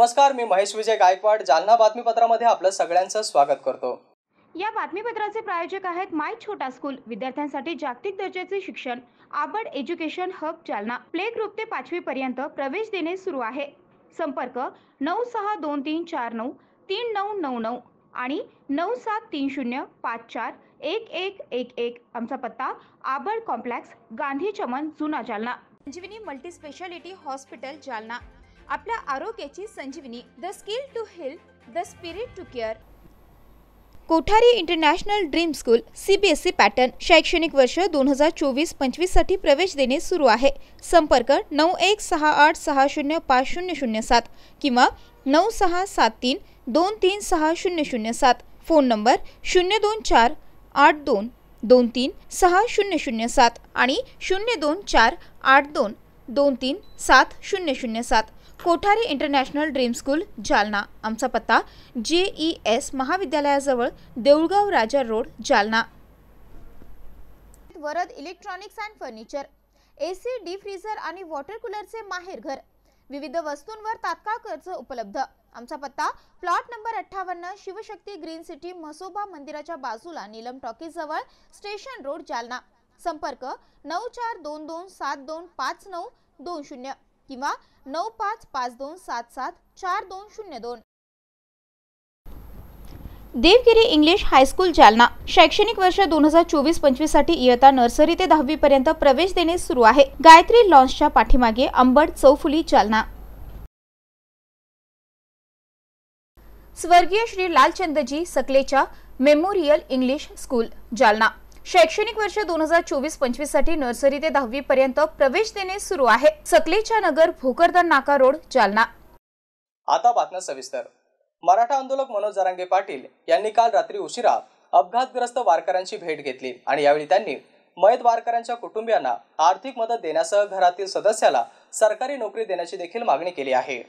नमस्कार, मी महेश विजय गायकवाड जालना बातमीपत्रामध्ये आपलं सगळ्यांचं स्वागत करतो। या बातमीपत्राचे प्रायोजक आहेत माय छोटा स्कूल, विद्यार्थ्यांसाठी जागतिक दर्जाचे शिक्षण, Abad education hub Jalna. Play group ते 5वी पर्यंत प्रवेश देणे सुरू आहे। संपर्क 9623493999 आणि 9730541111। आमचा पत्ता आबड कॉम्प्लेक्स, गांधी चमन, जुना Jalna. Sanjeevani multi speciality hospital Jalna, आपल्या आरोग्याची संजीवनी। The skill to heal, the spirit to care. Kothari international dream school CBSE pattern शैक्षणिक वर्ष 2024-25 साठी प्रवेश देणे सुरू आहे। संपर्क 9168605007 किंवा 9673236007। फोन नंबर 02482236007 आणि 02482237007। Kothari international dream school Jalna. आमचा पत्ता JES महाविद्यालयाजवळ, Deulgaon Raja road, Jalna. Varad electronics and furniture, AC, deep freezer आणि वॉटर कूलरचे माहेरघर। विविध वस्तूंवर तात्काळ कर्ज उपलब्ध। आमचा पत्ता plot number 58, Shivshakti green city, Masoba मंदिराच्या बाजूला, नीलम टॉकीज जवळ, स्टेशन रोड, जालना। संपर्क 9422725920 किंवा 9552774202। देवगिरी इंग्लिश हायस्कूल जालना शैक्षणिक वर्ष 2024-25 साठी इयत्ता नर्सरी ते 10वी पर्यंत प्रवेश देणे सुरू आहे। गायत्री लॉन्सच्या पाठीमागे, अंबड चौफुली, जालना। स्वर्गीय Shri Lalchandji Sakalecha memorial English school Jalna शैक्षणिक वर्ष 2024-25 साठी नर्सरी ते 10वी पर्यंत प्रवेश देणे सुरू आहे। सकलेचा नगर, भोकरदन नाका रोड, जालना। आता बातम्या सविस्तर। मराठा आंदोलक मनोज जरांगे पाटील यांनी काल रात्री उशिरा अपघातग्रस्त वारकऱ्यांची भेट घेतली आणि यावेळी त्यांनी मयत वारकऱ्यांच्या कुटुंबियांना आर्थिक मदत देण्यासह घरातील सदस्याला सरकारी नोकरी देण्याची देखील मागणी केली आहे।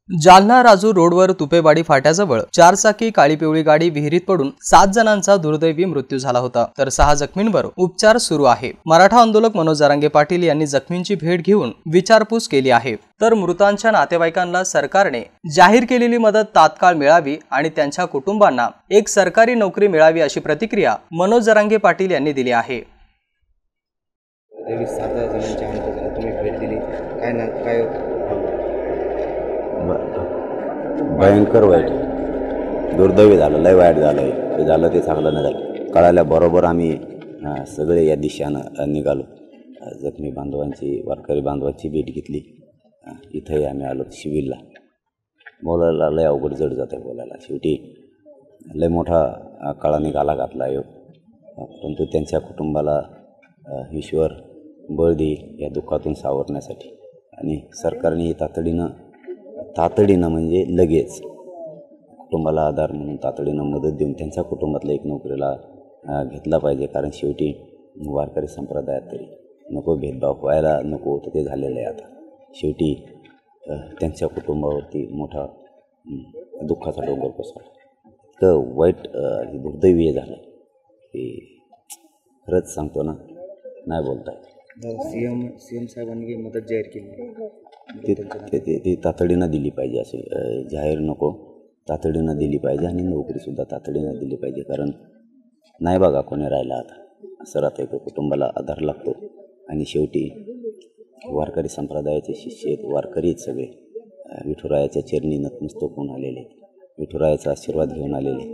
जालना राजूर रोडवर तुपेवाडी फाट्याजवळ 4 चाकी काळी पिवळी गाडी विहिरीत पडून 7 जणांचा दुर्दैवी मृत्यू झाला होता, तर 6 जखमींवर उपचार सुरू आहे। मराठा आंदोलक मनोज जरांगे पाटील यांनी जखमींची भेट घेऊन विचारपूस केली आहे, तर मृतांच्या नातेवाईकांना सरकारने जाहीर केलेली मदत तात्काळ मिळावी आणि त्यांच्या कुटुंबांना एक सरकारी नोकरी मिळावी अशी प्रतिक्रिया मनोज जरांगे पाटील यांनी दिली आहे। 7 जणांच्या तुम्ही भेट दिली, काय भयंकर वाईट दुर्दैवी झालं, लय वाईट झालं। ते झालं ते चांगलं नाही झालं। कळाल्याबरोबर आम्ही सगळे या दिशेनं निघालो। जखमी बांधवांची, वारकरी बांधवांची भेट घेतली। इथंही आम्ही आलो शिबिरला। बोलायला लय अवघड जड जाते बोलायला, शेवटी लय मोठा काळाने गाला घातला आहे, परंतु त्यांच्या कुटुंबाला ईश्वर बळ देईल या दुःखातून सावरण्यासाठी। आणि सरकारने तातडीनं म्हणजे लगेच कुटुंबाला आधार म्हणून तातडीनं मदत देऊन त्यांच्या कुटुंबातल्या एक नोकरीला घेतला पाहिजे। कारण शेवटी वारकरी संप्रदायात तरी नको भेदभाव व्हायला नको होतं, ते झालेलं आहे। आता शेवटी त्यांच्या कुटुंबावरती मोठा दुःखाचा डोंगर कोसळला। तर वाईट दुर्दैवी झालं की खरंच सांगतो ना, नाही बोलता येत। सीएम साहेबांनी मदत जाहीर केली, ती तातडीनं दिली पाहिजे। असे जाहीर नको, तातडीनं दिली पाहिजे आणि नोकरीसुद्धा तातडीनं दिली पाहिजे। कारण नाही बघा कोणी राहिला आता, असं राहतं की कुटुंबाला आधार लागतो। आणि शेवटी वारकरी संप्रदायाचे शिष्य आहेत, वारकरी आहेत सगळे, विठुरायाच्या चरणी नतमस्तक होऊन आलेले, विठुरायाचा आशीर्वाद घेऊन आलेले,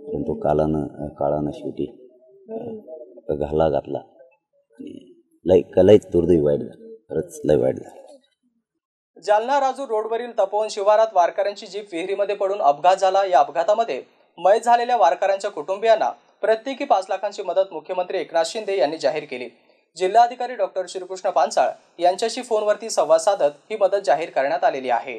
परंतु काळानं शेवटी घाला घातला आणि लयच दुर्दैवी वाईट झालं, खरंच लय वाईट झालं। जालना राजूर रोडवरील तपोवन शिवारात वारकऱ्यांची जीप विहिरीमध्ये पडून अपघात झाला। या अपघातामध्ये मयत झालेल्या वारकऱ्यांच्या कुटुंबियांना प्रत्येकी 5 लाखांची मदत मुख्यमंत्री एकनाथ शिंदे यांनी जाहीर केली। जिल्हाधिकारी डॉक्टर श्रीकृष्ण पानसाळ यांच्याशी फोनवरती संवाद साधत ही मदत जाहीर करण्यात आलेली आहे।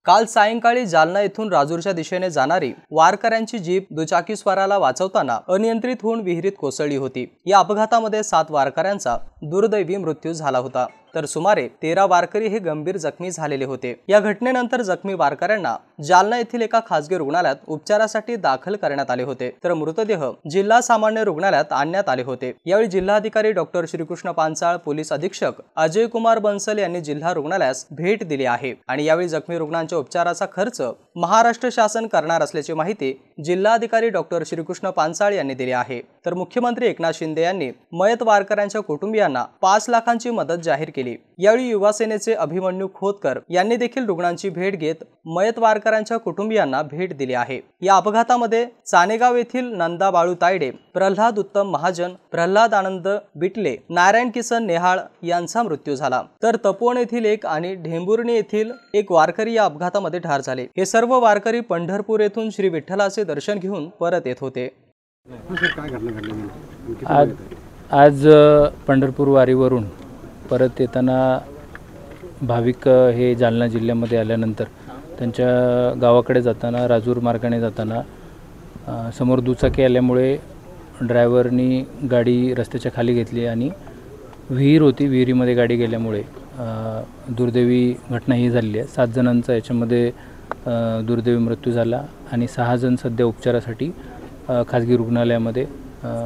काल सायंकाळी जालना येथून राजूरच्या दिशेने जाणारी वारकऱ्यांची जीप दुचाकीस्वाराला वाचवताना अनियंत्रित होऊन विहिरीत कोसळली होती। या अपघातामध्ये 7 वारकऱ्यांचा दुर्दैवी मृत्यू झाला होता। तर सुमारे 13 वारकरी हे गंभीर जखमी झालेले होते। या घटनेनंतर जखमी वारकऱ्यांना जालना येथील एका खासगी रुग्णालयात उपचारासाठी दाखल करण्यात आले होते, तर मृतदेह जिल्हा सामान्य रुग्णालयात आणण्यात आले होते। यावेळी जिल्हाधिकारी डॉक्टर श्रीकृष्ण पांचाळ, पोलीस अधीक्षक अजय कुमार बन्सल यांनी जिल्हा रुग्णालयास भेट दिली आहे आणि यावेळी जखमी रुग्णांच्या उपचाराचा खर्च महाराष्ट्र शासन करणार असल्याची माहिती जिल्हाधिकारी डॉक्टर श्रीकृष्ण पांचाळ यांनी दिली आहे। तर मुख्यमंत्री एकनाथ शिंदे यांनी मयत वारकऱ्यांच्या कुटुंबियांना 5 लाखांची मदत जाहीर केली। यावेळी युवा सेनेचे अभिमन्यू खोतकर यांनी देखील रुग्णांची भेट घेत मयत वारकऱ्यांच्या कुटुंबियांना भेट दिली आहे। या अपघातामध्ये चाणेगाव येथील नंदा बाळू तायडे, प्रल्हाद उत्तम महाजन, प्रल्हाद आनंद बिटले, नारायण किसन नेहाळ यांचा मृत्यू झाला, तर तपोवन येथील एक आणि ढेंबुर्णी येथील एक वारकरी या अपघातामध्ये ठार झाले। हे सर्व वारकरी पंढरपूर येथून श्री विठ्ठलाचे दर्शन घेऊन परत येत होते। आज पंढरपूर वारीवरून परत येताना भाविक हे जालना जिल्ह्यामध्ये आल्यानंतर त्यांच्या गावाकडे जाताना राजूर मार्गाने जाताना समोर दुचाकी आल्यामुळे ड्रायव्हरनी गाडी रस्त्याच्या खाली घेतली आणि विहीर होती, विहिरीमध्ये गाडी गेल्यामुळे दुर्दैवी घटना ही झालेली आहे। 7 जणांचा याच्यामध्ये दुर्दैवी मृत्यू झाला आणि 6 जण सध्या उपचारासाठी खाजगी रुग्णालयामध्ये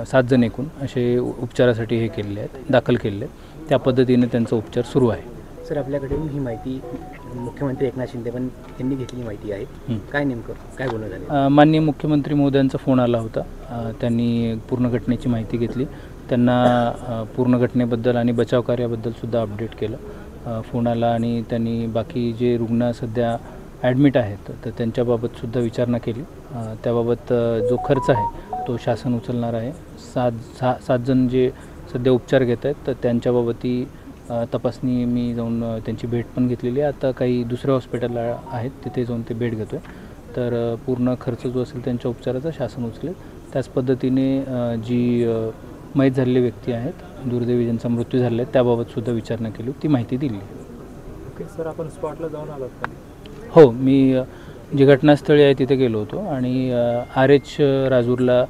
7 जण एकूण असे उपचारासाठी हे केलेले आहेत, दाखल केलेले आहेत। त्या पद्धतीने त्यांचा उपचार सुरू आहे। सर, आपल्याकडे ही माहिती मुख्यमंत्री एकनाथ शिंदे पण त्यांनी घेतलेली माहिती आहे, काय नेमकं काय बोलणं झालं? माननीय मुख्यमंत्री महोदयांचा फोन आला होता, त्यांनी पूर्ण घटनेची माहिती घेतली, त्यांना पूर्ण घटनेबद्दल आणि बचाव कार्याबद्दल सुद्धा अपडेट केलं। फोन आला आणि त्यांनी बाकी जे रुग्ण सध्या ॲडमिट आहेत तर त्यांच्याबाबत सुद्धा विचारणा केली। त्याबाबत जो खर्च आहे तो शासन उचलणार आहे। 7 जण जे सध्या उपचार घेत आहेत तर त्यांच्याबाबतही तपासणी मी जाऊन त्यांची भेट पण घेतलेली आहे। आता काही दुसऱ्या हॉस्पिटलला आहेत तिथे जाऊन ते भेट घेतो आहे, तर पूर्ण खर्च जो असेल त्यांच्या उपचाराचा शासन उचलेल। त्याच पद्धतीने जी मयत झालेली व्यक्ती आहेत, दुर्दैवी ज्यांचा मृत्यू झालेला आहे त्याबाबत सुद्धा विचारणा केली, ती माहिती दिली। ओके सर, आपण स्पॉटला जाऊन आलात का? हो, मी जी घटनास्थळी आहे तिथे गेलो होतो आणि RH राजूरला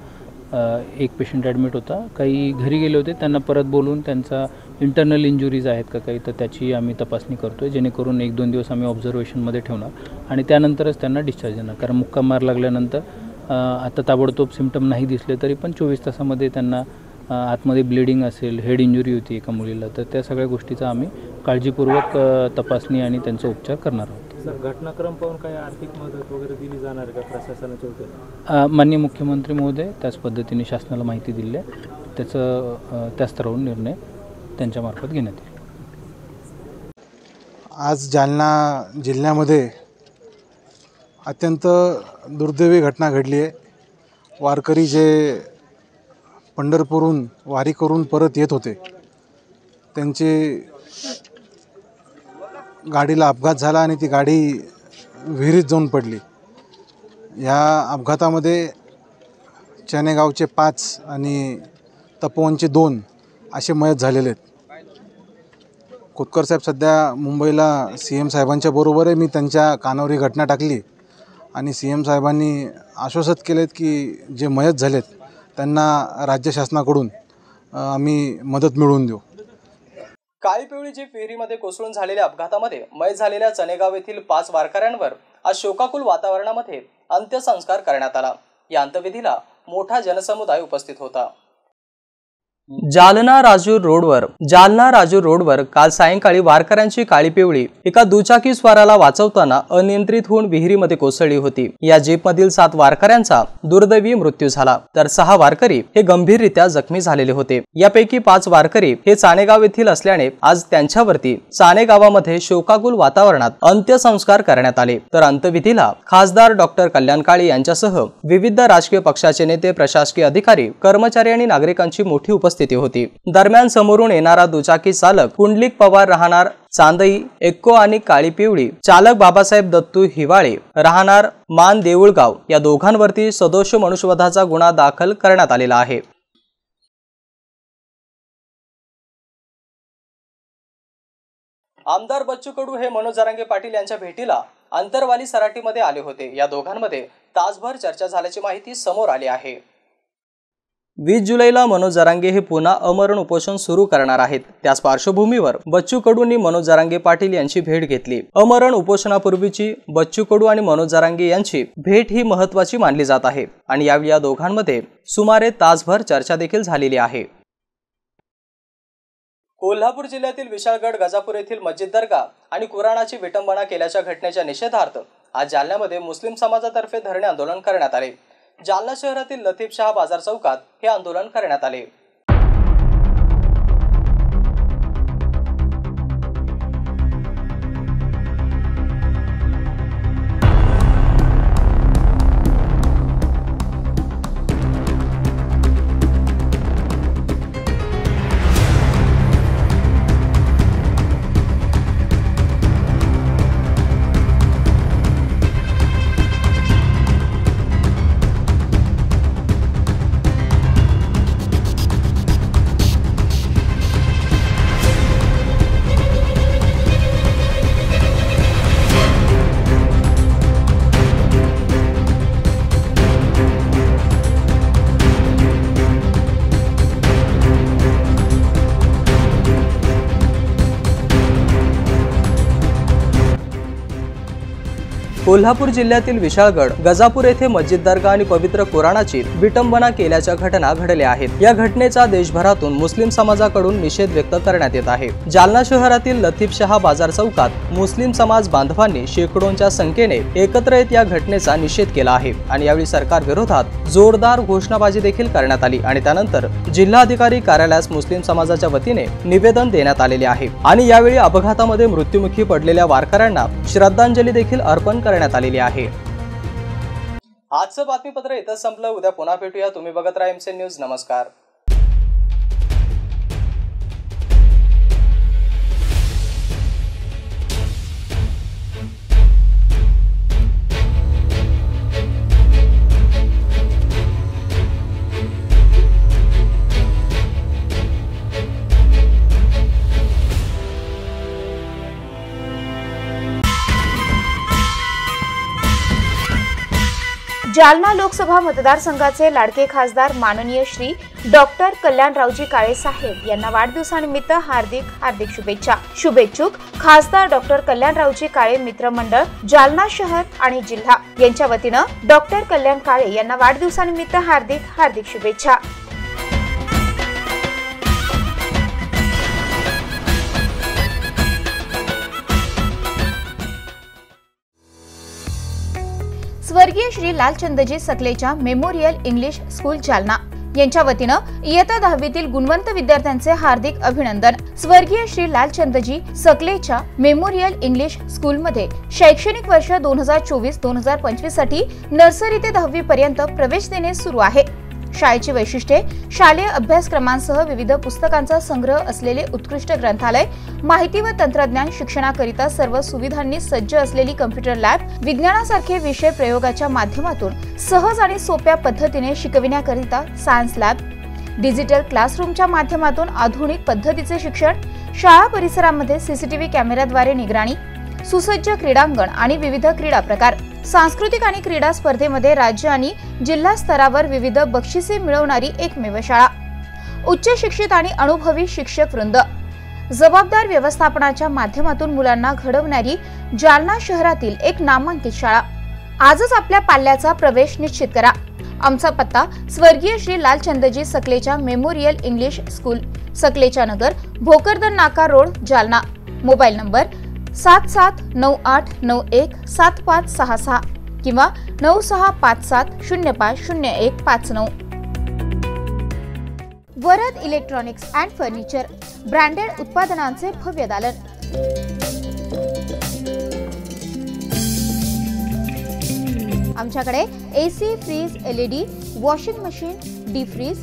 एक पेशंट ॲडमिट होता, काही घरी गेले होते, त्यांना परत बोलून त्यांचा इंटरनल इंजुरीज आहेत का काही तर त्याची आम्ही तपासणी करतो आहे, जेणेकरून 1-2 दिवस आम्ही ऑब्झर्वेशनमध्ये ठेवणार आणि त्यानंतरच त्यांना डिस्चार्ज देणार। कारण मुक्का मार लागल्यानंतर आता ताबडतोब सिम्पटम नाही दिसले तरी पण 24 तासामध्ये त्यांना आतमध्ये ब्लिडिंग असेल, हेड इंजुरी होती एका मुलीला, तर त्या सगळ्या गोष्टीचा आम्ही काळजीपूर्वक तपासणी आणि त्यांचा उपचार करणार आहोत। सर, घटनाक्रम पाहून काही आर्थिक मदत वगैरे दिली जाणार का प्रशासनाच्या वतीने? माननीय मुख्यमंत्री महोदय त्याच पद्धतीने शासनाला माहिती दिली आहे, त्याचं त्या स्तरावरून निर्णय त्यांच्यामार्फत घेण्यात येईल। आज जालना जिल्ह्यामध्ये अत्यंत दुर्दैवी घटना घडली आहे। वारकरी जे पंढरपूरहून वारी करून परत येत होते त्यांची गाडीला अपघात झाला आणि ती गाडी विहिरीत जाऊन पडली। या अपघातामध्ये चनेगावचे 5 आणि तपोवनचे 2 असे मयत झालेले आहेत। खोतकर साहेब सध्या मुंबईला CM साहेबांच्या बरोबर आहे। मी त्यांच्या कानावर ही घटना टाकली आणि CM साहेबांनी आश्वासित केलेत की जे मयत झालेत त्यांना राज्य शासनाकडून आम्ही मदत मिळवून देऊ। काळी पिवळी जीप विहिरीमध्ये कोसळून झालेल्या अपघातामध्ये मयत झालेल्या चनेगाव येथील 5 वारकऱ्यांवर आज शोकाकुल वातावरणामध्ये अंत्यसंस्कार करण्यात आला। या अंत्यविधीला मोठा जनसमुदाय उपस्थित होता। जालना राजूर रोडवर काल सायंकाळी वारकऱ्यांची काळी पिवळी एका दुचाकी स्वाराला वाचवताना अनियंत्रित होऊन विहिरीमध्ये कोसळली होती। या जीपमधील 7 वारकऱ्यांचा दुर्दैवी मृत्यू झाला, तर 6 वारकरी हे गंभीररित्या जखमी झालेले होते। यापैकी 5 वारकरी हे चाणेगाव येथील असल्याने आज त्यांच्यावरती चाणेगावामध्ये शोकाकुल वातावरणात अंत्यसंस्कार करण्यात आले। तर अंत्यविधीला खासदार डॉक्टर कल्याण काळे यांच्यासह विविध राजकीय पक्षाचे नेते, प्रशासकीय अधिकारी, कर्मचारी आणि नागरिकांची मोठी उपस्थिती होती। दरम्यान समोरून येणारा दुचाकी चालक कुंडलिक पवार राहणार चांदई एक्को आणि काळी पिवळी चालक बाबासाहेब दत्तू हिवाळे राहणार मान देऊळगाव या दोघांवरती सदोष मनुष्यवधाचा गुन्हा दाखल करण्यात आलेला आहे। आमदार बच्चू कडू हे मनोज जरांगे पाटील यांच्या भेटीला अंतरवाली सराटीमध्ये आले होते। या दोघांमध्ये तासभर चर्चा झाल्याची माहिती समोर आली आहे। 20 जुलैला मनोज जरांगे हे पुन्हा अमरण उपोषण सुरू करणार आहेत। त्याच पार्श्वभूमीवर बच्चू कडूंनी मनोज जरांगे पाटील यांची भेट घेतली। अमरण उपोषणापूर्वीची बच्चू कडू आणि मनोज जरांगे यांची भेट ही महत्त्वाची मानली जात आहे आणि यावेळी या दोघांमध्ये सुमारे तासभर चर्चा देखील झालेली आहे। कोल्हापूर जिल्ह्यातील विशाळगड गजापूर येथील मस्जिद दर्गा आणि कुराणाची विटंबना केल्याच्या घटनेच्या निषेधार्थ आज जालन्यामध्ये मुस्लिम समाजातर्फे धरणे आंदोलन करण्यात आले। जालना शहरातील लतीफशाह बाजार चौकात हे आंदोलन करण्यात आले। कोल्हापूर जिल्ह्यातील विशाळगड गजापूर येथे मस्जिद दर्गा आणि पवित्र कुराणाची विटंबना केल्याच्या घटना घडल्या आहेत। या घटनेचा देशभरातून मुस्लिम समाजाकडून निषेध व्यक्त करण्यात येत आहे। जालना शहरातील लतीफशाह बाजार चौकात मुस्लिम समाज बांधवांनी शेकडोंच्या संख्येने एकत्र येत या घटनेचा निषेध केला आहे आणि यावेळी सरकार विरोधात जोरदार घोषणाबाजी देखील करण्यात आली आणि त्यानंतर जिल्हाधिकारी कार्यालयास मुस्लिम समाजाच्या वतीने निवेदन देण्यात आलेले आहे आणि यावेळी अपघातामध्ये मृत्युमुखी पडलेल्या वारकऱ्यांना श्रद्धांजली देखील अर्पण करण्यात आलेली आहे। आजचं बातमीपत्र इथंच संपलं। उद्या पुन्हा भेटूया। तुम्ही बघत राहा एमसी न्यूज। नमस्कार। जालना लोकसभा मतदारसंघाचे लाडके खासदार माननीय श्री डॉक्टर कल्याणरावजी काळे साहेब यांना वाढदिवसानिमित्त हार्दिक शुभेच्छा। शुभेच्छुक खासदार डॉक्टर कल्याणरावजी काळे मित्र मंडळ जालना शहर आणि जिल्हा यांच्या वतीनं डॉक्टर कल्याण काळे यांना वाढदिवसानिमित्त हार्दिक शुभेच्छा। स्वर्गीय Shri Lalchandji Sakalecha memorial English school Jalna यांच्या वतीनं इयत्ता 10वीतील गुणवंत विद्यार्थ्यांचे हार्दिक अभिनंदन। स्वर्गीय श्री लालचंदजी सकलेच्या मेमोरियल इंग्लिश स्कूलमध्ये शैक्षणिक वर्ष 2024-2025 साठी नर्सरी ते 10वी पर्यंत प्रवेश देणे सुरू आहे। शाळेची वैशिष्ट्ये शालेय अभ्यासक्रमांसह विविध पुस्तकांचा संग्रह असलेले उत्कृष्ट ग्रंथालय, माहिती व तंत्रज्ञान शिक्षणाकरिता सर्व सुविधांनी सज्ज असलेली कॉम्प्युटर लॅब, विज्ञानासारखे विषय प्रयोगाच्या माध्यमातून सहज आणि सोप्या पद्धतीने शिकविण्याकरिता सायन्स लॅब, डिजिटल क्लासरूमच्या माध्यमातून आधुनिक पद्धतीचे शिक्षण, शाळा परिसरामध्ये सीसीटीव्ही कॅमेऱ्याद्वारे निगराणी, सुसज्ज क्रीडांगण आणि विविध क्रीडा प्रकार, सांस्कृतिक आणि क्रीडा स्पर्धेमध्ये राज्य आणि जिल्हा स्तरावर विविध बक्षिसे मिळवणारी एकमेव शाळा, उच्च शिक्षित आणि अनुभवी शिक्षक वृंद, जबाबदार व्यवस्थापनाच्या माध्यमातून मुलांना घडवणारी जालना शहरातील एक नामांकित शाळा। आजच आपल्या पाल्याचा प्रवेश निश्चित करा। आमचा पत्ता स्वर्गीय Shri Lalchandji Sakalecha memorial English school, Sakalecha Nagar, Bhokardan Naka road, Jalna. Mobile number 7798917566 किंवा 9657050159। Varad electronics and furniture branded उत्पादनांचे भव्य दालन। आमच्याकडे AC, fridge, LED, washing machine, deep fridge,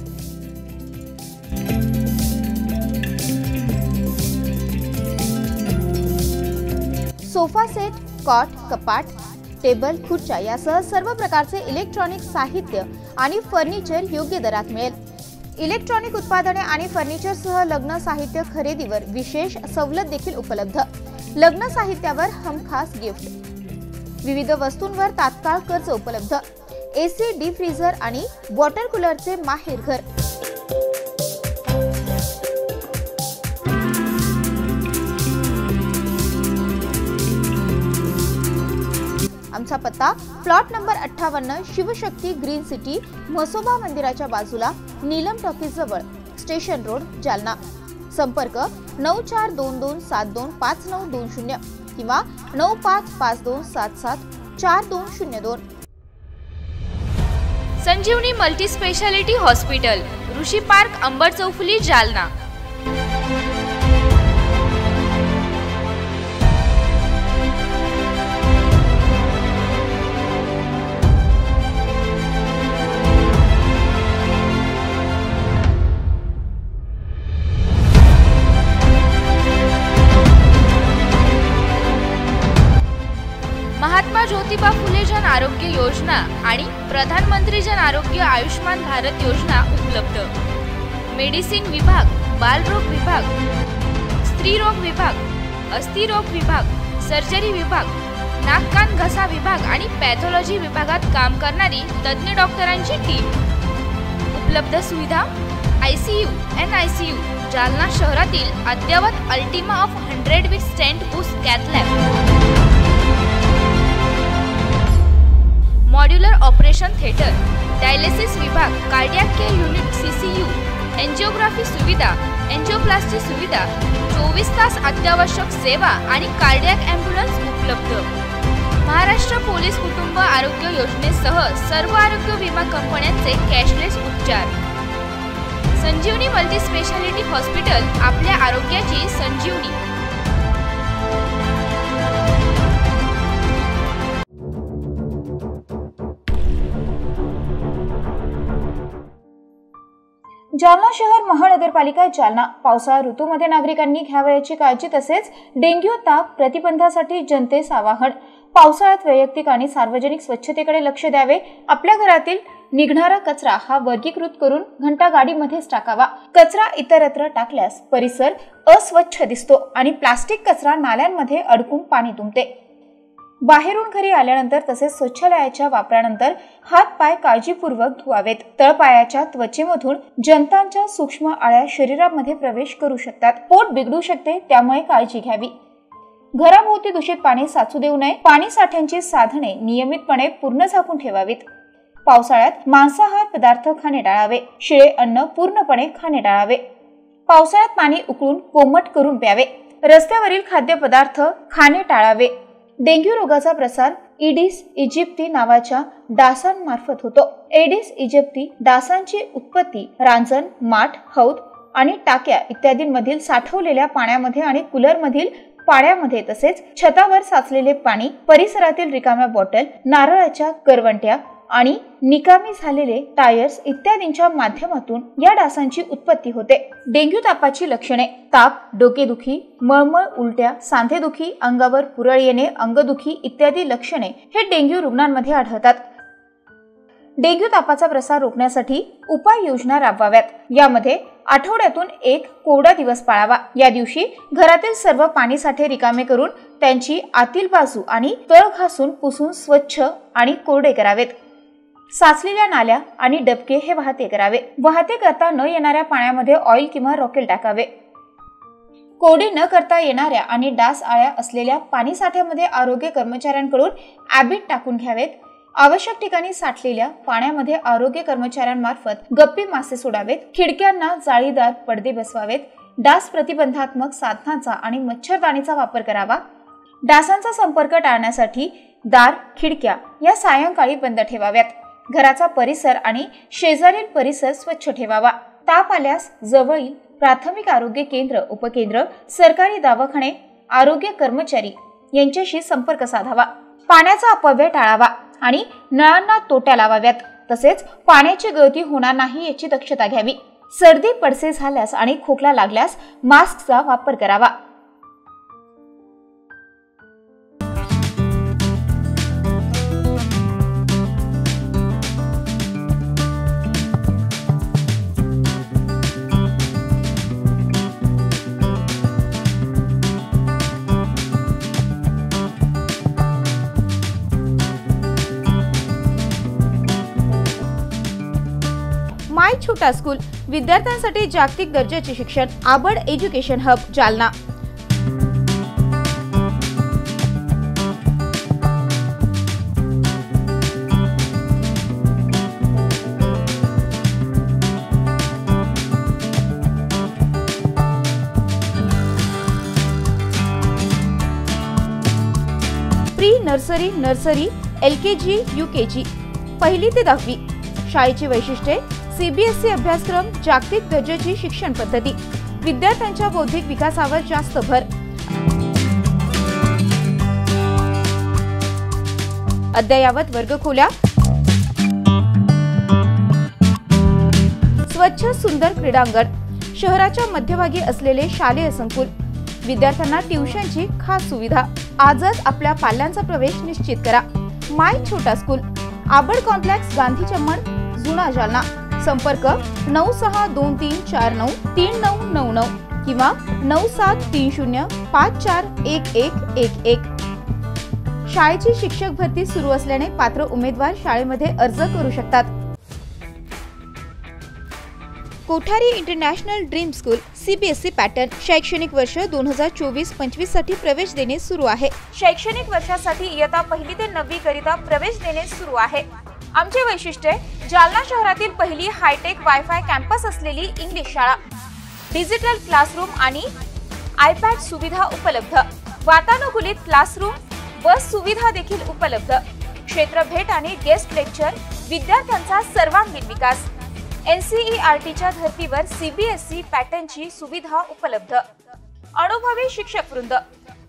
sofa set, cot, कपाट, टेबल, खुर्च्या यासह सर्व प्रकारचे इलेक्ट्रॉनिक साहित्य आणि फर्निचर योग्य दरात मिळेल। इलेक्ट्रॉनिक उत्पादने आणि फर्निचरसह लग्न साहित्य खरेदीवर विशेष सवलत देखील उपलब्ध। लग्न साहित्यावर हमखास गिफ्ट, विविध वस्तूंवर तात्काळ कर्ज उपलब्ध, एसी, डीप फ्रीझर आणि वॉटर कूलरचे माहेर घर। आमचा पत्ता plot number 58 Shivshakti green city Mhasoba मंदिराच्या बाजूला नीलम टॉकीज जवळ स्टेशन रोड जालना। संपर्क 9422725920 किंवा 9552774202। संजीवनी मल्टी स्पेशालिटी हॉस्पिटल, ऋषी पार्क, अंबड चौफुली, जालना। महात्मा ज्योतिबा फुले जन आरोग्य योजना आणि प्रधानमंत्री जन आरोग्य आयुष्मान भारत योजना उपलब्ध। मेडिसिन विभाग, बालरोग विभाग, स्त्रीरोग विभाग, अस्थिरोग विभाग, सर्जरी विभाग, नाक कान घसा विभाग आणि पॅथॉलॉजी विभागात काम करणारी तज्ञ डॉक्टरांची टीम। उपलब्ध सुविधा ICU, NICU, जालना शहरातील अद्ययावत Ultima of 100 with stent boost cath lab, modular operation theatre, dialysis विभाग, cardiac care unit CCU, angiography सुविधा, एंजिओप्लास्टी सुविधा, 24 तास अत्यावश्यक सेवा आणि कार्डियक ॲम्ब्युलन्स उपलब्ध। महाराष्ट्र पोलीस कुटुंब आरोग्य योजनेसह सर्व आरोग्य विमा कंपन्यांचे कॅशलेस उपचार। संजीवनी मल्टी स्पेशालिटी हॉस्पिटल, आपल्या आरोग्याची संजीवनी। जालना शहर महानगरपालिका जालना पावसाळा ऋतूमध्ये नागरिकांनी घ्यावयाची काळजी तसेच डेंग्यू ताप प्रतिबंधासाठी जनतेस आवाहन। पावसाळ्यात वैयक्तिक आणि सार्वजनिक स्वच्छतेकडे लक्ष द्यावे। आपल्या घरातील निघणारा कचरा हा वर्गीकृत करून घंटा गाडीमध्येच टाकावा। कचरा इतरत्र टाकल्यास परिसर अस्वच्छ दिसतो आणि प्लास्टिक कचरा नाल्यांमध्ये अडकून पाणी तुंबते। बाहेरून घरी आल्यानंतर तसेच शौचालयाच्या वापरानंतर हात पाय काळजीपूर्वक धुवावेत। तळपायाच्या त्वचेमधून जंतांच्या सूक्ष्म आळ्या शरीरामध्ये प्रवेश करू शकतात, पोट बिघडू शकते, त्यामुळे काळजी घ्यावी। घराभोवती दूषित पाणी साचू देऊ नये। पाणी साठ्यांची साधने नियमितपणे पूर्ण झाकून ठेवावीत। पावसाळ्यात मांसाहार पदार्थ खाणे टाळावे। शिळे अन्न पूर्णपणे खाणे टाळावे। पावसाळ्यात पाणी उकळून कोमट करून प्यावे। रस्त्यावरील खाद्यपदार्थ खाणे टाळावे। डेंग्यू रोगाचा प्रसार एडिस इजिप्ती नावाच्या डासांमार्फत होतो। एडिस इजिप्ती डासांची उत्पत्ती रांजण, माठ, हौद आणि टाक्या इत्यादींमधील साठवलेल्या पाण्यामध्ये आणि कूलरमधील पाण्यामध्ये तसेच छतावर साचलेले पाणी, परिसरातील रिकाम्या बॉटल, नारळाच्या करवंट्या आणि निकामी झालेले टायर्स इत्यादींच्या माध्यमातून या डासांची उत्पत्ती होते। डेंग्यू तापाची लक्षणे: ताप, डोकेदुखी, मळमळ, उलट्या, सांधेदुखी, अंगावर पुरळ येणे, अंगदुखी इत्यादी लक्षणे हे डेंग्यू रुग्णांमध्ये आढळतात। डेंग्यू तापाचा प्रसार रोखण्यासाठी उपाययोजना राबवाव्यात। यामध्ये आठवड्यातून एक कोरडा दिवस पाळावा। या दिवशी घरातील सर्व पाणी साठे रिकामे करून त्यांची आतील बाजू आणि तळ घासून पुसून स्वच्छ आणि कोरडे करावेत। साचलेल्या नाल्या आणि डबके हे वाहते करावे। वाहते करता न येणाऱ्या पाण्यामध्ये ऑइल किंवा रॉकेल टाकावे। कोरडे न करता येणाऱ्या आणि डास आळ्या असलेल्या पाणी साठ्यामध्ये आरोग्य कर्मचाऱ्यांकडून ॲबिट टाकून घ्यावेत। आवश्यक ठिकाणी साठलेल्या पाण्यामध्ये आरोग्य कर्मचाऱ्यांमार्फत गप्पी मासे सोडावेत। खिडक्यांना जाळीदार पडदे बसवावेत। डास प्रतिबंधात्मक साधनांचा आणि मच्छरदाणीचा वापर करावा। डासांचा संपर्क टाळण्यासाठी दार, खिडक्या या सायंकाळी बंद ठेवाव्यात। घराचा परिसर आणि शेजारील परिसर स्वच्छ ठेवावा। ताप आल्यास जवळील प्राथमिक आरोग्य केंद्र, उपकेंद्र, सरकारी दवाखाने, आरोग्य कर्मचारी यांच्याशी संपर्क साधावा। पाण्याचा अपव्यय टाळावा आणि नळांना तोट्या लावाव्यात। तसेच पाण्याची गळती होणार नाही याची दक्षता घ्यावी। सर्दी पडसे झाल्यास आणि खोकला लागल्यास मास्कचा वापर करावा। माय छोटा स्कूल, विद्यार्थ्यांसाठी जागतिक दर्जाचे शिक्षण, Abad education hub, Jalna. Nursery LKG UKG 1ली ते 10वी. शाळेची वैशिष्ट्ये CBSE अभ्यासक्रम, जागतिक दर्जाची शिक्षण पद्धती, विद्यार्थ्यांच्या बौद्धिक विकासावर जास्त भर. अद्ययावत वर्गखोल्या, स्वच्छ सुंदर क्रीडांगण, शहराच्या मध्यभागी असलेले शालेय संकुल, विद्यार्थ्यांना ट्युशनची खास सुविधा. आजच आपल्या पाल्यांचा प्रवेश निश्चित करा. माय छोटा स्कूल, आबड कॉम्प्लेक्स, गांधी चमन, जुना जालना. संपर्क 9623493999 किंवा 9730541111. शाळेची शिक्षक भरती सुरू असल्याने पात्र उमेदवार शाळेमध्ये अर्ज करू शकतात. Kothari international dream school CBSE pattern. शैक्षणिक वर्ष 2024-25 साठी प्रवेश देणे सुरू आहे. शैक्षणिक वर्षासाठी इयत्ता 1ली ते 9वी करिता प्रवेश देणे सुरू आहे. आमचे वैशिष्ट्ये जालना शहरातील पहिली हायटेक वायफाय कॅम्पस असलेली इंग्लिश शाळा, डिजिटल क्लासरूम आणि iPad सुविधा उपलब्ध, वातानुकूलित क्लासरूम, बस सुविधा देखील उपलब्ध, क्षेत्र भेट आणि गेस्ट लेक्चर, विद्यार्थ्यांचा सर्वांगीण विकास. NCERTच्या धर्तीवर CBSE पॅटर्नची सुविधा उपलब्ध, अनुभवी शिक्षक वृंद,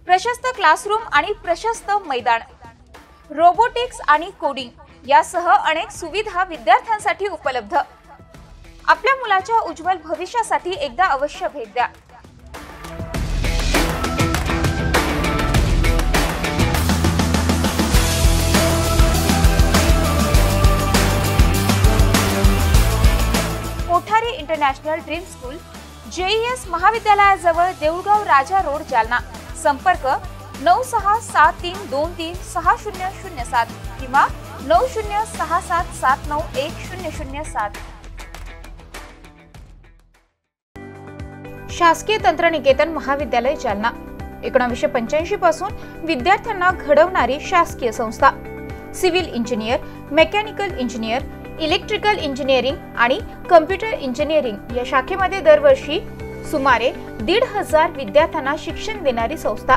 प्रशस्त क्लासरूम आणि प्रशस्त मैदान, रोबोटिक्स आणि कोडिंग यासह अनेक सुविधा विद्यार्थ्यांसाठी उपलब्ध. आपल्या मुलाच्या उज्ज्वल भविष्यासाठी एकदा अवश्य भेट द्या. Kothari international dream school, JES महाविद्यालयाजवळ, देऊळगाव राजा रोड, जालना. संपर्क 9673236007 किंवा 9067791007. शासकीय तंत्रनिकेतन महाविद्यालय जालना. 1985 पासून विद्यार्थ्यांना घडवणारी शासकीय संस्था. Civil engineer, mechanical engineer, electrical engineering आणि कम्प्युटर इंजिनिअरिंग या शाखेमध्ये दरवर्षी सुमारे 1,500 विद्यार्थ्यांना शिक्षण देणारी संस्था.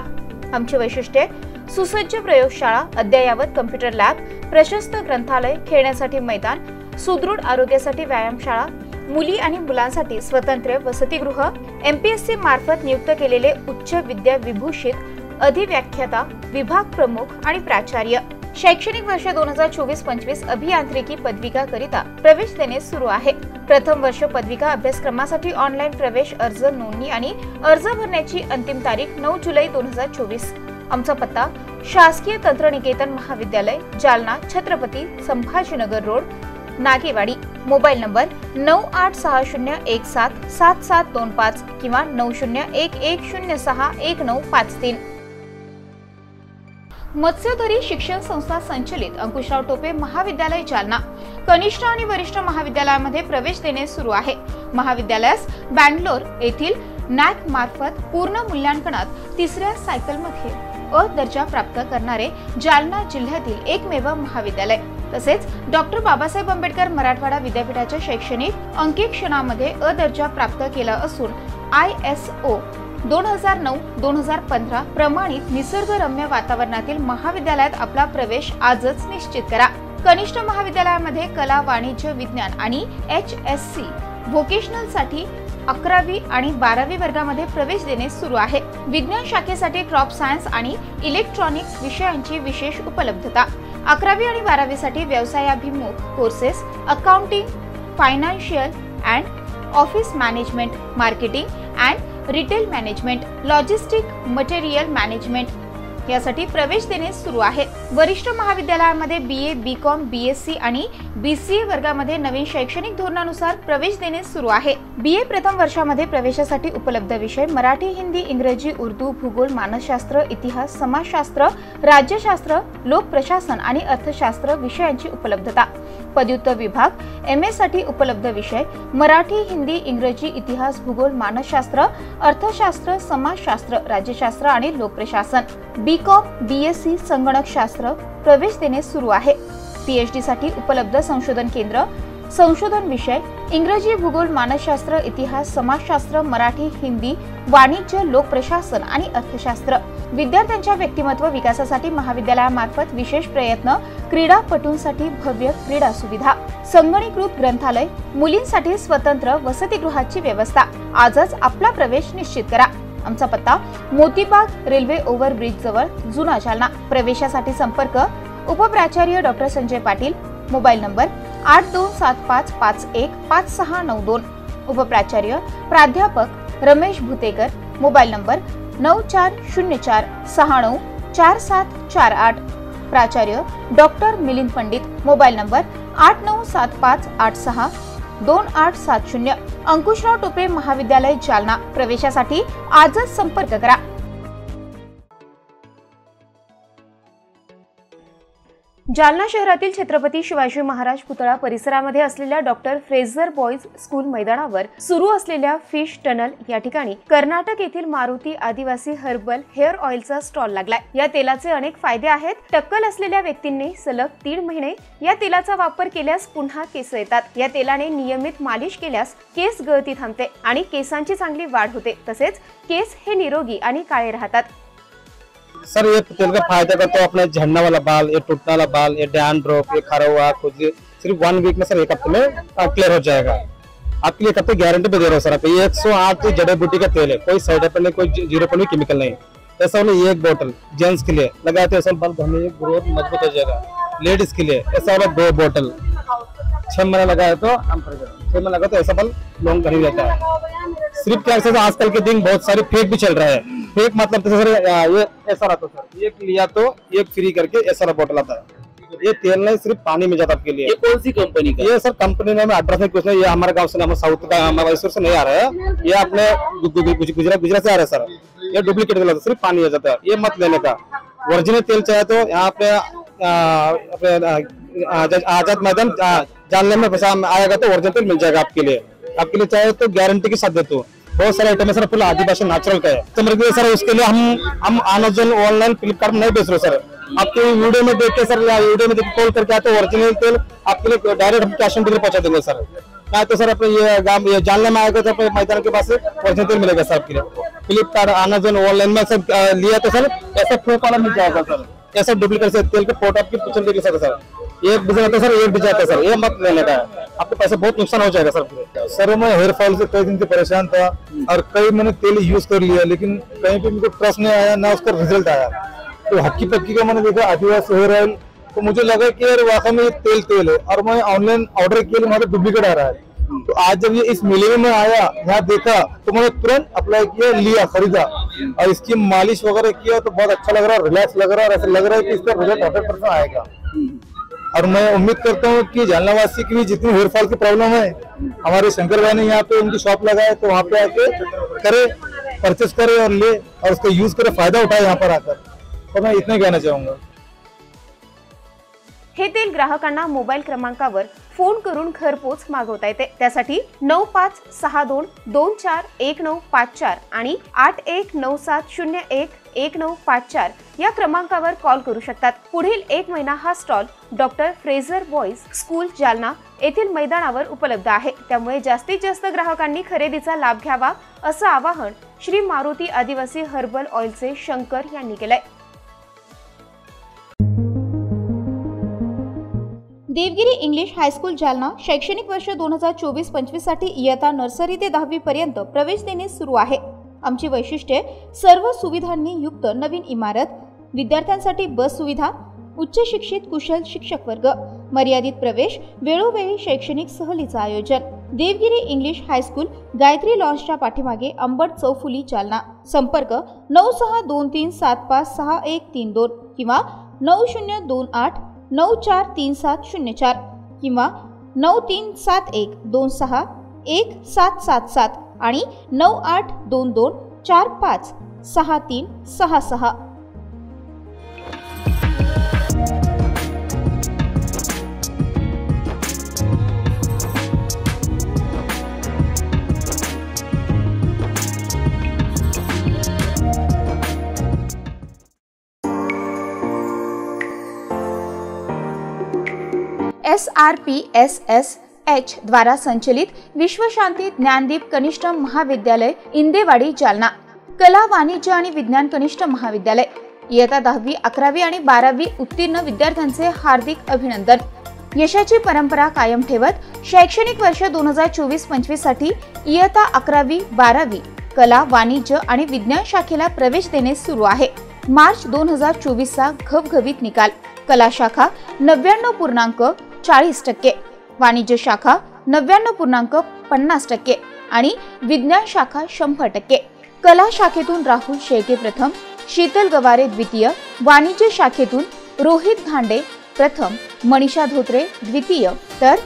आमची वैशिष्ट्ये सुसज्ज प्रयोगशाळा, अद्ययावत कम्प्युटर लॅब, प्रशस्त ग्रंथालय, खेळण्यासाठी मैदान, सुदृढ आरोग्यासाठी व्यायामशाळा, मुली आणि मुलांसाठी स्वतंत्र वसतिगृह, MPSC मार्फत नियुक्त केलेले उच्च विद्या विभूषित अधिव्याख्याता, विभाग प्रमुख आणि प्राचार्य. शैक्षणिक वर्ष 2024-25 अभियांत्रिकी पदविका करिता प्रवेश देणे सुरू आहे. प्रथम वर्ष पदविका अभ्यासक्रमासाठी ऑनलाईन प्रवेश अर्ज नोंदणी आणि अर्ज भरण्याची अंतिम तारीख 9 जुलै 2024. आमचा पत्ता शासकीय तंत्रनिकेतन महाविद्यालय, Jalna, Chhatrapati Sambhajinagar road, Nagewadi. Mobile number 9860177725 किंवा 9011061953. मत्स्यधरी शिक्षण संस्था संचलित अंकुशराव टोपे महाविद्यालय जालना. कनिष्ठ आणि वरिष्ठ महाविद्यालयामध्ये प्रवेश देणे सुरू आहे. महाविद्यालयास बँगलोर येथील NAC मार्फत पूर्ण मूल्यांकनात 3ऱ्या सायकलमध्ये अ दर्जा प्राप्त करणारे जालना जिल्ह्यातील एकमेव महाविद्यालय. तसेच डॉक्टर बाबासाहेब आंबेडकर मराठवाडा विद्यापीठाच्या शैक्षणिक अंकेक्षणामध्ये अ दर्जा प्राप्त केला असून ISO 2009-2015 प्रमाणित निसर्गरम्य वातावरणातील महाविद्यालयात आपला प्रवेश आजच निश्चित करा. कनिष्ठ महाविद्यालयामध्ये कला, वाणिज्य, विज्ञान आणि HSC व्होकेशनल साठी 11वी आणि 12वी वर्गामध्ये प्रवेश देणे सुरू आहे. विज्ञान शाखेसाठी क्रॉप सायन्स आणि इलेक्ट्रॉनिक्स विषयांची विशेष उपलब्धता. 11वी आणि 12वी साठी व्यवसायाभिमुख courses, accounting, financial and office management, marketing and retail management, logistic, material management यासाठी प्रवेश देणे सुरू आहे. वरिष्ठ महाविद्यालयामध्ये BA, BCom, BSc आणि BCA वर्गामध्ये नवीन शैक्षणिक धोरणानुसार प्रवेश देणे सुरू आहे. BA प्रथम वर्षामध्ये प्रवेशासाठी उपलब्ध विषय मराठी, हिंदी, इंग्रजी, उर्दू, भूगोल, मानसशास्त्र, इतिहास, समाजशास्त्र, राज्यशास्त्र, लोकप्रशासन आणि अर्थशास्त्र विषयांची उपलब्धता. पदव्युत्तर विभाग MA साठी उपलब्ध विषय मराठी, हिंदी, इंग्रजी, इतिहास, भूगोल, मानसशास्त्र, अर्थशास्त्र, समाजशास्त्र, राज्यशास्त्र आणि लोकप्रशासन. BCom, BSc संगणकशास्त्र प्रवेश देणे सुरू आहे. PhD साठी उपलब्ध संशोधन केंद्र, संशोधन विषय इंग्रजी, भूगोल, मानसशास्त्र, इतिहास, समाजशास्त्र, मराठी, हिंदी, वाणिज्य, लोकप्रशासन आणि अर्थशास्त्र. विद्यार्थ्यांच्या व्यक्तिमत्व विकासासाठी महाविद्यालयामार्फत विशेष प्रयत्न. क्रीडापटूंसाठी भव्य क्रीडा सुविधा. संगणकीकृत ग्रंथालय. मुलींसाठी स्वतंत्र वसतिगृहाची व्यवस्था. आजच आपला प्रवेश निश्चित करा. आमचा पत्ता मोतीबाग रेल्वे ओव्हरब्रिज जवळ, जुना जालना. प्रवेशासाठी संपर्क उपप्राचार्य doctor Sanjay Patil. Mobile number 8275515692. उपप्राचार्य प्राध्यापक रमेश भुतेकर. Mobile number 9404694748. प्राचार्य doctor Milind Pandit. Mobile number 8975862870. Ankushrao Tope महाविद्यालय जालना. प्रवेशासाठी आजच संपर्क करा. जालना शहरातील छत्रपती शिवाजी महाराज पुतळा परिसरामध्ये असलेल्या डॉक्टर फ्रेझर बॉईज स्कूल मैदानावर सुरू असलेल्या फिश टनल या ठिकाणी कर्नाटक येथील मारुती आदिवासी हर्बल हेअर ऑइलचा स्टॉल लागलाय. या तेलाचे अनेक फायदे आहेत. टक्कल असलेल्या व्यक्तींनी सलग 3 महिने या तेलाचा वापर केल्यास पुन्हा केस येतात. या तेलाने नियमित मालिश केल्यास केस गळती थांबते आणि केसांची चांगली वाढ होते. तसेच केस हे निरोगी आणि काळे राहतात. सर ये तेल का फायदा का तो अपना झड़ना वाला बाल, ये टूटने वाला बाल, ये डैंड्रफ, ये खरा हुआ खुजली सिर्फ 1 वीक में सर 1 हफ्ते में क्लियर हो जाएगा. आपके लिए 1 हफ्ते गारंटी पे दे रहा हूँ सर. ये 108 जड़ी बूटी का तेल है. कोई साइड इफेक्ट नहीं, कोई 0% केमिकल नहीं. ऐसा वाला ये 1 बोतल जेंट्स के लिए लगाते हैं, बाल घने ग्रोथ मजबूत हो जाएगा. लेडीज के लिए ऐसा वाला 2 बोतल 6 महीने लगाए तो 6 महीने लगा तो ऐसा बाल लॉन्ग घनी रहता है. सिर्फ क्या है आजकल के दिन बहुत सारे फेक भी चल रहा है. फेक मतलब सर ये ऐसा रहता है सर, एक लिया तो एक फ्री करके ऐसा बोतल आता है. ये तेल नहीं सिर्फ पानी में जाता आपके लिए. ये कौन सी कंपनी का? ये सर कंपनी ने एड्रेस में कुछ नहीं. ये हमारे गांव से हमारे साउथ का मैसूर से नहीं आ रहा है. ये अपने गुजरात से आ रहा है सर. ये डुप्लीकेट तेल सिर्फ पानी आ जाता है. ये मत लेने का. ओरिजिनल तेल चाहे तो यहाँ पे आजाद मैदान जानने में पैसा आएगा तो ओरिजिनल तेल मिल जाएगा आपके लिए. आपके लिए चाहे तो गारंटी के साथ देते हो. बहुत सारे आइटम है सर, फुल आदिवासी नेचुरल का है. तो मेरे सर उसके लिए हम अमेजोन ऑनलाइन फ्लिपकार्ट में नहीं बेच रहे सर. आपके वीडियो में देख के सर, वीडियो में कॉल करके आते ओरिजिनल तेल आपके लिए डायरेक्ट हम कैश ऑन डिलीवरी पहुंचा देंगे सर. मैं तो सर अपने ये गांव ये जानने में आएगा तो अपने मैदान के पास ओरिजिनल तेल मिलेगा सर आपके लिए. फ्लिपकार्ट अमेजोन ऑनलाइन में सब लिया तो सर ऐसा फेक वाला मिल जाएगा सर. ऐसा डुप्लीकेट से तेल के फोटो आपकी पिक्चर देगी सर. एक डिजाइन आता है सर, एक डिजाइन आता है सर. ये मत लेने का है, आपके पैसे बहुत नुकसान हो जाएगा सर. सर मैं हेयर फॉल से कई दिन से परेशान था और कई मैंने तेल यूज कर लिया, लेकिन कहीं पे मुझे ट्रस्ट नहीं आया, ना उसका रिजल्ट आया. तो हक्की पक्की का मैंने देखा आदिवासी हेयर ऑयल, तो मुझे लगा कि यार वाकई में ये तेल है. और मैं ऑनलाइन ऑर्डर किया, वहाँ डुप्लीकेट आ रहा है. तो आज जब ये इस मेले में आया, यहाँ देखा तो मैंने तुरंत अप्लाई किया, लिया, खरीदा और इसकी मालिश वगैरह किया तो बहुत अच्छा लग रहा है, रिलैक्स लग रहा है. और ऐसा लग रहा है कि इसका रिजल्ट 100% आएगा. और मैं उम्मीद करता हूँ कि जालनावासी की भी जितनी हेयर फॉल की प्रॉब्लम है, हमारे शंकर भाई ने यहाँ पे उनकी शॉप लगाए तो वहाँ पे आके करे, परचेस करे और ले और उसका यूज करे, फायदा उठाए यहाँ पर आकर. तो मैं इतना कहना चाहूंगा. हे तेल ग्राहकांना मोबाईल क्रमांकावर फोन करून घरपोच मागवता येते. त्यासाठी 9562241954 आणि 8197011954 या क्रमांकावर कॉल करू शकतात. पुढील 1 महिना हा stall doctor Fraser boys school Jalna येथील मैदानावर उपलब्ध आहे. त्यामुळे जास्तीत जास्त ग्राहकांनी खरेदीचा लाभ घ्यावा असं आवाहन श्री मारुती आदिवासी हर्बल ऑइलचे शंकर यांनी केलंय. देवगिरी इंग्लिश हायस्कूल जालना शैक्षणिक वर्ष 2024-25 साठी इयत्ता नर्सरी ते 10वी पर्यंत प्रवेश देणे सुरू आहे. आमची वैशिष्ट्ये सर्व सुविधांनी युक्त नवीन इमारत, विद्यार्थ्यांसाठी बस सुविधा, उच्च शिक्षित कुशल शिक्षक वर्ग, मर्यादित प्रवेश, वेळोवेळी शैक्षणिक सहलीचं आयोजन. देवगिरी इंग्लिश हायस्कूल गायत्री लॉन्सच्या पाठीमागे अंबड चौफुली जालना. संपर्क 9623756132 किंवा 9028943704 किंवा 9371261777 आणि 9822456366. SRPSS SSH द्वारा संचलित विश्वशांती ज्ञानदीप कनिष्ठ महाविद्यालय इंदेवाडी जालना, कला वाणिज्य आणि विज्ञान कनिष्ठ महाविद्यालय इयत्ता 10वी 11वी आणि 12वी उत्तीर्ण विद्यार्थ्यांचे हार्दिक अभिनंदन। यशाची परंपरा कायम ठेवत शैक्षणिक वर्ष 2024-25 साठी इयत्ता 11वी 12वी कला वाणिज्य आणि विज्ञान शाखेला प्रवेश देणे सुरू आहे। मार्च 2024 चा घवघवीत निकाल। कला शाखा 99.40%, वाणिज्य शाखा 99.50% आणि विज्ञान शाखा 100%। कला शाखेतून राहुल शेळके प्रथम, शीतल गवारे द्वितीय, वाणिज्य शाखेतून रोहित धांडे प्रथम, मनीषा धोत्रे द्वितीय, तर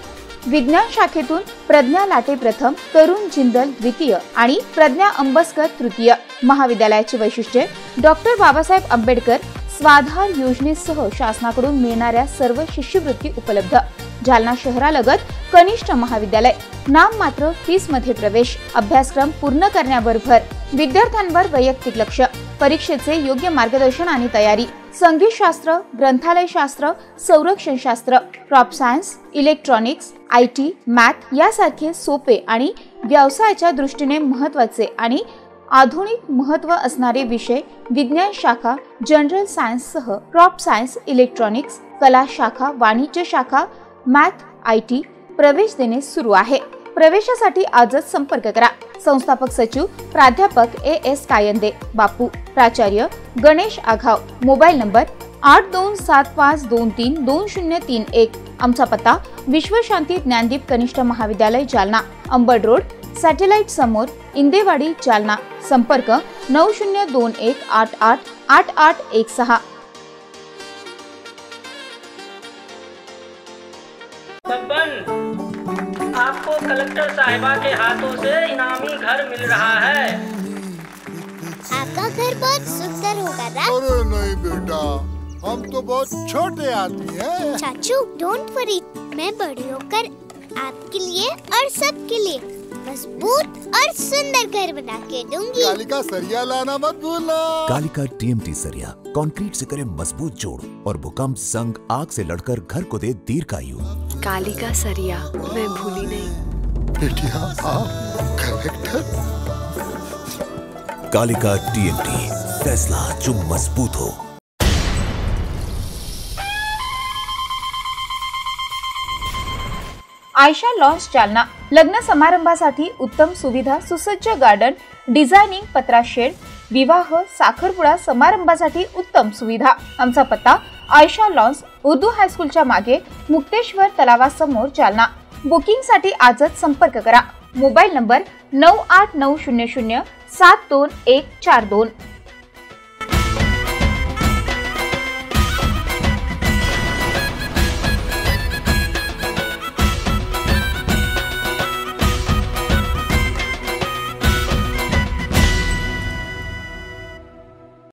विज्ञान शाखेतून प्रज्ञा लाटे प्रथम, तरुण जिंदल द्वितीय आणि प्रज्ञा अंबस्कर तृतीय। महाविद्यालयाची वैशिष्ट्ये: डॉक्टर बाबासाहेब आंबेडकर स्वाधार योजनेसह शासनाकडून मिळणाऱ्या सर्व शिष्यवृत्ती उपलब्ध। जालना शहरालगत कनिष्ठ महाविद्यालय, नाममात्र फीस मध्ये प्रवेश, अभ्यासक्रम पूर्ण करण्यावर भर, विद्यार्थ्यांवर वैयक्तिक लक्ष, परीक्षेचे योग्य मार्गदर्शन आणि तयारी, संगीतशास्त्र, ग्रंथालयशास्त्र, संरक्षणशास्त्र, crop science, electronics, IT, math यासारखे सोपे आणि व्यवसायाच्या दृष्टीने महत्त्वाचे आणि आधुनिक महत्त्व असणारे विषय, विज्ञान शाखा, जनरल सायन्ससह क्रॉप सायन्स, इलेक्ट्रॉनिक्स, कला शाखा, वाणिज्य शाखा, मॅथ, IT प्रवेश देणे सुरू आहे। प्रवेशासाठी आजच संपर्क करा। संस्थापक सचिव प्राध्यापक AS कायंदे, बापू, प्राचार्य गणेश आघाव, मोबाईल नंबर 8275232031। आमचा पत्ता विश्वशांती ज्ञानदीप कनिष्ठ महाविद्यालय जालना, अंबड रोड, सॅटेलाइट समोर, इंदेवाडी जालना। संपर्क 9021888816। आपको कलेक्टर साहिबा के हाथों से इनामी घर मिल रहा है। आपका घर बहुत सुंदर होगा ना? अरे नहीं बेटा, हम तो बहुत छोटे आदमी हैं। चाचू डोंट वरी, मैं बड़ी होकर आपके लिए और सबके लिए मजबूत और सुंदर घर बना के दूंगी। कालिका सरिया लाना मत भूलना। कालिका TMT सरिया कंक्रीट से करे मजबूत जोड़ और भूकंप, संग, आग से लड़कर घर को दे दीर्घायु। कालिका सरिया मैं भूली नहीं। बेटिया आप कलेक्टर। कालिका TMT, फैसला जो मजबूत हो। आयशा लॉन्स जालना, लग्न समारंभासाठी उत्तम सुविधा, सुसज्ज गार्डन, डिझायनिंग, पत्रा शेड, विवाह, साखरपुडा समारंभासाठी उत्तम सुविधा। आमचा पत्ता आयशा लॉन्स, उर्दू हायस्कूलच्या मागे, मुक्तेश्वर तलावासमोर, जालना। बुकिंगसाठी आजच संपर्क करा। Mobile number 9890072142।